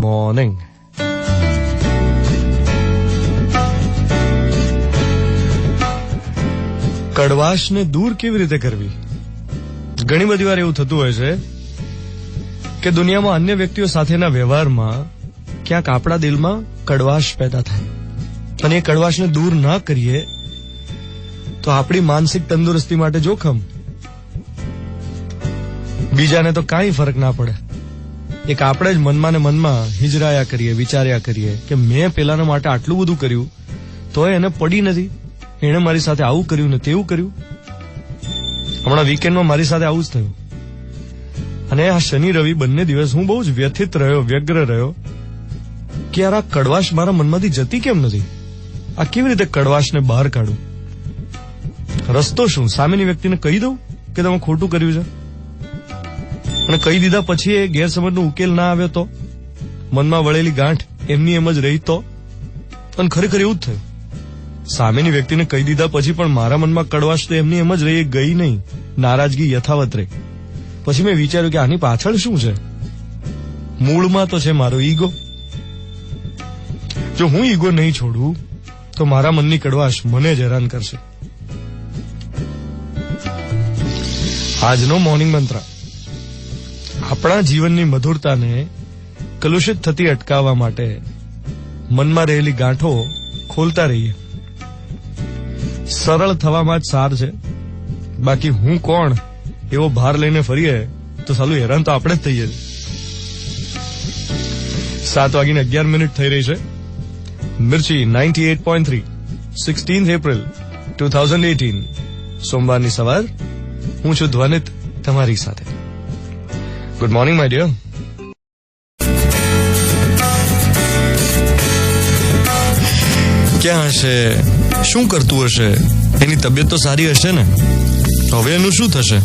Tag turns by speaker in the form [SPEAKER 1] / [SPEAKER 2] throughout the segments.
[SPEAKER 1] Morning. કડવાશને દૂર કેવી રીતે કરવી? ઘણી બધી વાર એવું થતું હોય છે કે દુનિયામાં અન્ય વ્યક્તિઓ સાથેના વ્યવહારમાં ક્યાંક આપણા દિલમાં કડવાશ પેદા થાય અને એ કડવાશને દૂર ના કરીએ તો આપણી માનસિક તંદુરસ્તી માટે જોખમ. બીજાને તો કાંઈ ફરક ના પડે, એક આપણે જ મનમાં ને મનમાં હિજરાયા કરીએ, વિચાર્યા કરીએ કે મેં પેલાના માટે આટલું બધું કર્યું તોય એને પડી નથી, એણે મારી સાથે આવું કર્યું ને તેવું કર્યું. હમણાં વીકેન્ડમાં મારી સાથે આવું જ થયું અને આ શનિ રવિ બંને દિવસ હું બહુ જ વ્યથિત રહ્યો, વ્યગ્ર રહ્યો કે યાર આ કડવાશ મારા મનમાંથી જતી કેમ નથી, આ કેવી રીતે કડવાશને બહાર કાઢું? રસ્તો શું? સામેની વ્યક્તિને કહી દઉં કે તમે ખોટું કર્યું છે, અને કહી દીધા પછી એ ગેરસમજનો ઉકેલ ના આવ્યો તો, મનમાં વળેલી ગાંઠ એમની એમ જ રહી તો? અને ખરેખર એવું જ થયું. સામેની વ્યક્તિને કહી દીધા પછી પણ મારા મનમાં કડવાશ તો એમની એમ જ રહી, ગઈ નહીં, નારાજગી યથાવત રહી. પછી મેં વિચાર્યું કે આની પાછળ શું છે? મૂળમાં તો છે મારો ઈગો. જો હું ઈગો નહીં છોડું તો મારા મનની કડવાશ મને જ હેરાન કરશે. આજનો મોર્નિંગ મંત્ર: આપણા જીવનની મધુરતાને કલુષિત થતી અટકાવવા માટે મનમાં રહેલી ગાંઠો ખોલતા રહીએ. સરળ થવામાં જ સાર છે, બાકી હું કોણ એવો ભાર લઈને ફરીએ તો સાલું હેરાન તો આપણે જ થઈએ. 7:11 થઈ રહી છે. મિર્ચી 98.3, 16 એપ્રિલ 2018, સોમવારની સવાર. હું છું ધ્વનિત તમારી સાથે. Good morning my dear. ક્યાં હશે? શું કરતું હશે? એની તબિયત તો સારી હશે ને? હવે એનું શું થશે?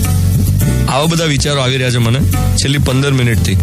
[SPEAKER 1] આવા બધા વિચારો આવી રહ્યા છે મને છેલ્લી 15 મિનિટથી.